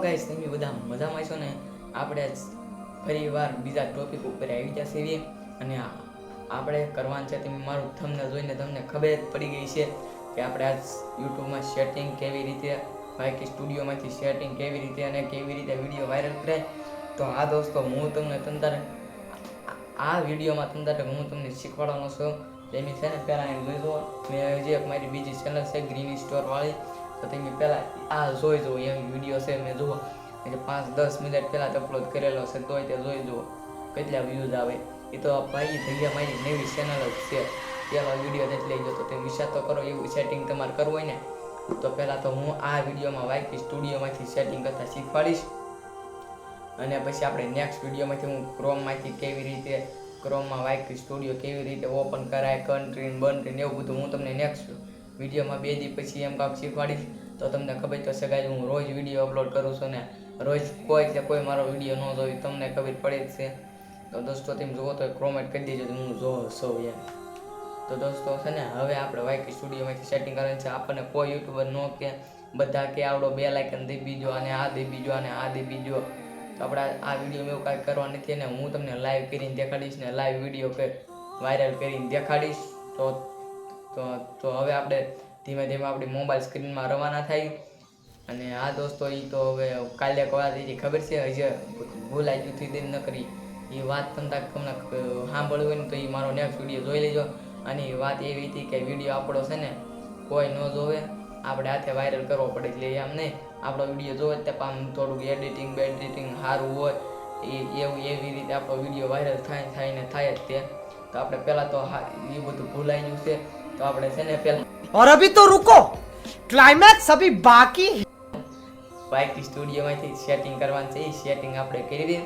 Guys તમે બધા મજામાં છો ને? આપણે ફરીવાર બીજા ટોપિક ઉપર આવી ગયા છીએ અને આપણે કરવાનું છે. તમે મારું થંબનેલ જોઈને તમને ખબર પડી ગઈ છે કે આપણે આજ યુટ્યુબમાં સેટિંગ કેવી રીતે બાકી સ્ટુડિયોમાંથી સેટિંગ કેવી રીતે અને કેવી રીતે વિડીયો વાયરલ કરે. તો આ દોસ્તો હું તમને આ વિડીયોમાં હું તમને શીખવાડવાનો છું. તેની છે ને પહેલાં એમ જોઈ દો, મેં જે મારી બીજી ચેનલ છે ગ્રીન સ્ટોર વાળી, તો તમે પહેલાં આ જોઈ જુઓ. એમ વિડીયો છે મેં જુઓ એટલે 5-10 મિનિટ પહેલાં અપલોડ કરેલો છે, તોય તે જોઈ જુઓ કેટલા વ્યૂઝ આવે. એ તો ભાઈ ભૈયા મારી નવી ચેનલ જ છે, પહેલો વિડીયો જ લઈ જતો. તમે વિચાર તો કરો, એવું સેટિંગ તમારે કરવું હોય ને તો પહેલાં તો હું આ વિડીયોમાં વાયકી સ્ટુડિયોમાંથી સેટિંગ કરતાં શીખવાડીશ. અને પછી આપણે નેક્સ્ટ વિડીયોમાંથી હું ક્રોમમાંથી કેવી રીતે ક્રોમમાં વાયકી સ્ટુડિયો કેવી રીતે ઓપન કરાય, કન્ટ્રી બંટ્રી એવું બધું હું તમને નેક્સ્ટ વિડીયોમાં 2 દી પછી એમ કાંક શીખવાડીશ. તો તમને ખબર તો છે ગાઈસ, હું રોજ વિડીયો અપલોડ કરું છું ને રોજ કોઈ મારો વિડીયો ન જોઈ તમને ખબર પડે જ છે. તો દોસ્તો તમે જુઓ તો કોમેન્ટ કરી દેજો હું જોઉં છું એમ. તો દોસ્તો છે ને હવે આપણે વાયકી સ્ટુડિયોમાંથી સેટિંગ કરવાનું છે. આપણને કોઈ યુટ્યુબર ન કે બધા કે આવડો 2 લાઇકન દબી જો અને આ દબી જો અને આ દબી જો. તો આપણે આ વિડીયોમાં એવું કાંઈ કરવા નથી ને હું તમને લાઈવ કરીને દેખાડીશ ને લાઈવ વિડીયો વાયરલ કરીને દેખાડીશ. તો હવે આપણે ધીમે ધીમે આપણી મોબાઈલ સ્ક્રીનમાં રવાના થાય. અને આ દોસ્તો એ તો હવે કાલે વાત એની ખબર છે, હજી ભૂલાઈ ગયું થી ન કરી એ વાત તમને સાંભળવી હોય ને તો એ મારો નેક્સ્ટ વિડીયો જોઈ લેજો. અને એ વાત એવી હતી કે વિડીયો આપણો છે ને કોઈ ન જોવે, આપણે હાથે વાયરલ કરવો પડે. એટલે એમ નહીં, આપણો વિડીયો જોવે તે આમ થોડુંક એડિટિંગ સારું હોય એવી રીતે આપણો વિડીયો વાયરલ થાય જ તે. તો આપણે પહેલાં તો એ બધું ભૂલાઈ ગયું છે. તો આપણે છે ને પહેલાં और अभी तो रुको, क्लाइमैक्स अभी बाकी है। વાયકી સ્ટુડિયોમાંથી સેટિંગ કરવાનું છે. એ સેટિંગ આપણે કરી દઈએ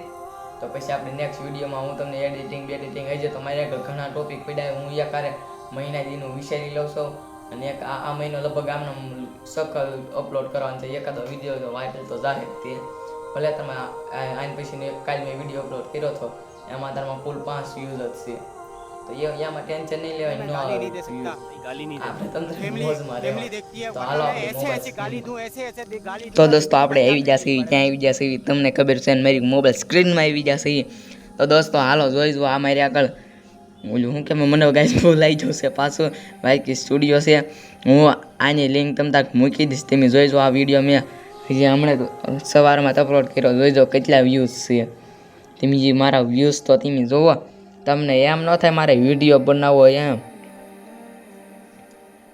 તો પછી આપણે નેક્સ્ટ વિડીયોમાં હું તમને એડિટિંગ હજી તો મારે આગળ ઘણા ટોપિક પડ્યા. હું એકારે મહિના દીનું વિચારી લઉં છું અને એક આ મહિનો લગભગ આમનો સકલ અપલોડ કરવાનો છે. એકાદો વિડીયો તો વાયરલ તો જાહે જ તે. ભલે તમે આને પછી કાલે મેં વિડીયો અપલોડ કર્યો હતો, એમાં તારમાં કુલ 5 વ્યૂઝ જ છે. તો એમાં ટેન્શન નહીં લેવાય, નો આવે આપણે તમને મોજમાં રહેવા. તો હાલો તો દોસ્તો આપણે આવી જશે, ક્યાં આવી જશે તમને ખબર છે ને, મારી મોબાઈલ સ્ક્રીનમાં આવી જશે. તો દોસ્તો હાલો જોઈ જુઓ. આ મારી આગળ ઓલું શું કે મને ગાઈસ ભૂલાઈ જશે પાછું વાયકી સ્ટુડિયો છે. હું આની લિંક તમને મૂકી દઈશ, તમે જોઈ જો. આ વિડીયો મેં જે હમણાં સવારમાં અપલોડ કર્યો, જોઈ જો કેટલા વ્યૂઝ છે. તમે જે મારા વ્યૂઝ તો તમે જુઓ, તમને એમ ન થાય મારે વિડીયો બનાવવો એમ.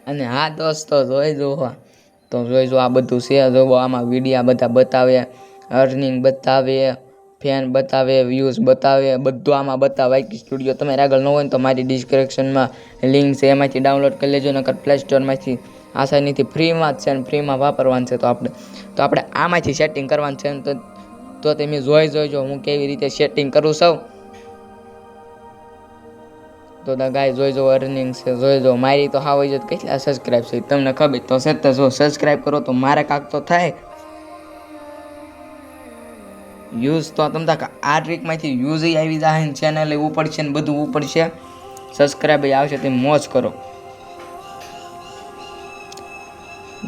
અને હા દોસ્તો જોઈ જુઓ, તો જોઈ જો આ બધું છે. જોવો આમાં વિડીયા બધા બતાવે, અર્નિંગ બતાવે, ફેન બતાવે, વ્યૂઝ બતાવે, બધું આમાં બતાવે. વાયકી સ્ટુડિયો તમારે આગળ ન હોય ને તો મારી ડિસ્ક્રિપ્શનમાં લિંક છે, એમાંથી ડાઉનલોડ કરી લેજો. નકર પ્લે સ્ટોરમાંથી આસાનીથી ફ્રીમાં જ છે ને ફ્રીમાં વાપરવાનું છે. તો આપણે આમાંથી સેટિંગ કરવાનું છે. તો તમે જોઈજો હું કેવી રીતે સેટિંગ કરું છું. તો ગાય જોઈજો અર્નિંગ છે, જોઈજો. મારી તો હાવ જ કેટલા સબસ્ક્રાઈબ છે તમને ખબર તો છે. તો જો સબસ્ક્રાઈબ કરો તો મારે કાંક તો થાય. વ્યૂઝ તો તમને આ ટ્રીકમાંથી વ્યૂઝ આવી જાય ને ચેનલ ઉપડશે ને બધું ઉપડશે, સબસ્ક્રાઈબ આવશે. તમે મોજ કરો.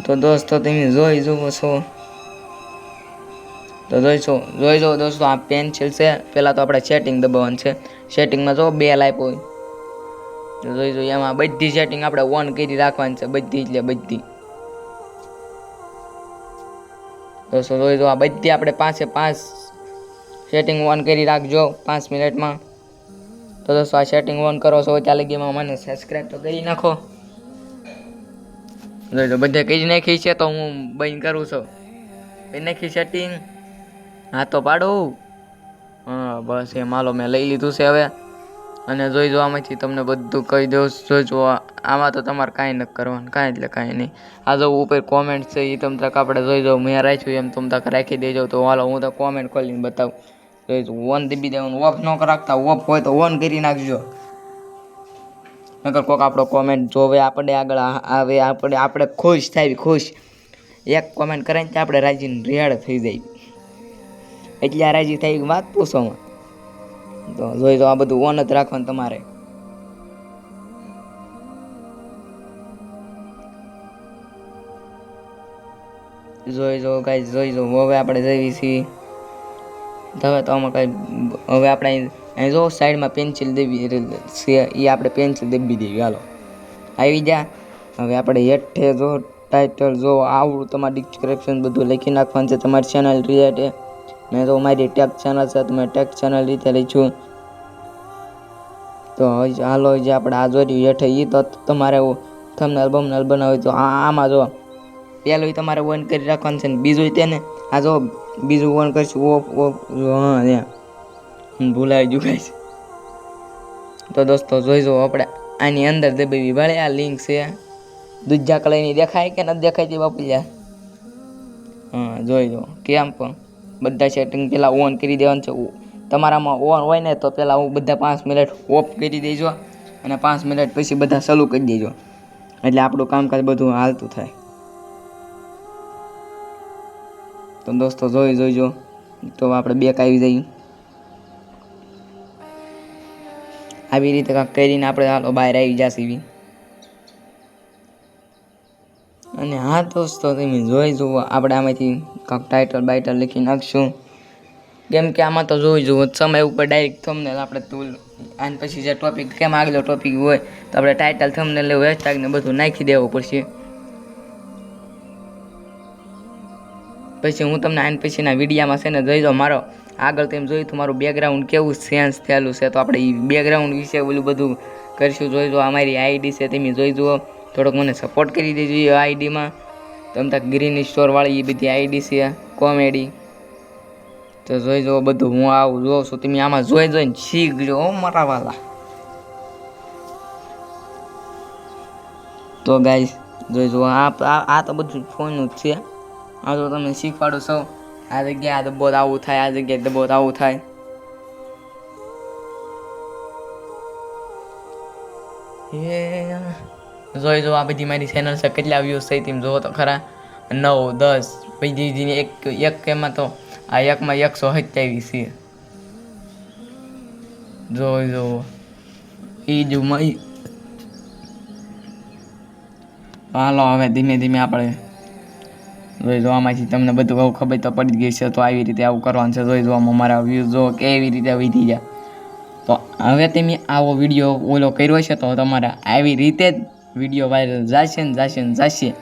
તો દોસ્તો તમે જોઈ જુઓ છો. તો જોઈ જો દોસ્તો, આ પેન્સિલ છે. પહેલાં તો આપણે સેટિંગ દબાવવાનું છે. સેટિંગમાં જો 2 લાઈપ હોય તો જોઈ જો એમાં બધી સેટિંગ આપણે ઓન કરી રાખવાની છે, બધી એટલે બધી. દોસ્તો જોઈ જો આ બધી આપણે 5 સેટિંગ ઓન કરી રાખજો 5 મિનિટમાં. તો દોસ્તો આ સેટિંગ ઓન કરો છો ત્યાં લગીમાં મને સબસ્ક્રાઈબ તો કરી નાખો. જોઈ જો બધે કરી નાખી છે. તો હું બંધ કરું છું. કરી નાખી સેટિંગ. હા તો પાડો. હા બસ એ માલો મેં લઈ લીધું છે હવે. અને જોઈ જો આમાંથી તમને બધું કહી દઉં. જોઈજો આમાં તો તમારે કાંઈ નથી કરવાનું, કાંઈ એટલે કાંઈ નહીં. આ જો ઉપર કોમેન્ટ છે એ તમે તક આપણે જોઈ જો મેં રાખ્યું એમ તમે તક રાખી દેજો. તો હાલો હું તો કોમેન્ટ ખોલીને બતાવું. જોઈજો ઓન દબી દેવાનું, ઓફ ન રાખતા. ઓફ હોય તો ઓન કરી નાખજો. નકર કોક આપણો કોમેન્ટ જોવે, આપણે આગળ આવે, આપણે ખુશ થાય. ખુશ એક કોમેન્ટ કરે ને આપણે રાજીને રેડ થઈ જાય. એટલે આ રાજી થઈ વાત પૂછોમાં. તો જોઈ જો આ બધું ઓન જ રાખવાનું તમારે. જોઈ જો ગાઈસ જોઈ જો હવે આપણે જઈએ છીએ હવે તો આમાં કઈ હવે આપણે અહીં જો સાઈડમાં પેન્સિલ દેવી છે એ આપણે પેન્સિલ દેવી દેવી હાલો આવી જા હવે આપણે હેઠે જો ટાઇટલ જો આવડું તમારે ડિસ્ક્રિપ્શન બધું લખી નાખવાનું છે તમારી ચેનલ રિલેટેડ ને તો મારી ટેક ચેનલ છે તમે ટેક ચેનલ રીતે લઈશું તો હાલો જે આપણે આ જોયું હેઠે એ તો તમારે થંબનેલ બમનેલ બનાવી તો આમાં જો પહેલું તમારે ઓન કરી રાખવાનું છે ને બીજું તેને આ જો બીજું ઓન કરીશું ઓફ ઓફ હા ત્યાં ભૂલાઈ ગયું ગાઈસ તો દોસ્તો જોઈ જો આપણે આની અંદર દબાવી ભલે આ લિંક છે દૂજા કલરની દેખાય કે નથી દેખાયતી બાપુજા હા જોઈ જો કેમ પણ બધા સેટિંગ પહેલાં ઓન કરી દેવાનું છે તમારામાં ઓન હોય ને તો પહેલાં હું બધા 5 મિનિટ ઓફ કરી દેજો અને 5 મિનિટ પછી બધા ચાલુ કરી દેજો એટલે આપણું કામકાજ બધું હાલતું થાય તો દોસ્તો જોઈજો તો આપણે બેક આવી જઈએ આવી રીતે કાંઈક કરીને આપણે હાલો બહાર આવી જશે એવી અને હા દોસ્તો તમે જોઈ જુઓ આપણે આમાંથી કાંઈક ટાઇટલ બાઇટલ લખી નાખશું કેમ કે આમાં તો જોઈ જુઓ સમય ઉપર ડાયરેક્ટ થંબનેલ આપણે તું આને પછી જે ટોપિક કેમ આગલો ટોપિક હોય તો આપણે ટાઇટલ થંબનેલ લેવું હેશટેગ ને બધું નાખી દેવું પડશે પછી હું તમને આને પછીના વિડીયામાં છે ને જોઈ દો મારો આગળ તેમ જોયું તો મારું બેકગ્રાઉન્ડ કેવું ચેન્જ થયેલું છે તો આપણે એ બેકગ્રાઉન્ડ વિશે ઓલું બધું કરીશું જોઈ જો અમારી આઈડી છે તમે જોઈ જુઓ થોડોક મને સપોર્ટ કરી દેજો એ આઈડીમાં તમ તક ગ્રીન સ્ટોરવાળી એ બધી આઈડી છે કોમેડી તો જોઈ જુઓ બધું હું આવું જોઉં છું તમે આમાં જોઈને શીખજો મારા વાલા તો ગાઈસ જોઈ જુઓ આ તો બધું ફોનનું જ છે આ તો તમને શીખવાડું છો આ જગ્યાએ આ દબો આવું થાય આ જગ્યાએ દબો આવું થાય જોઈ જો આ બધી મારી ચેનલ છે કેટલા વ્યૂઝ થઈ તેમ જોવો તો ખરા 9 10 બીજી એક એમાં તો આ એકમાં 127 છે જોઈ જો એ જ હાલો હવે ધીમે ધીમે આપણે જોઈ જો આમાંથી તમને બધું આવું ખબર તો પડી ગઈ છે તો આવી રીતે આવું કરવાનું છે જોઈ જોવામાં મારા વ્યૂઝ જો કેવી રીતે વધી જાય તો હવે તમે આવો વિડીયો ઓલો કર્યો છે તો તમારે આવી રીતે જ વિડીયો વાયરલ જશે ને જશે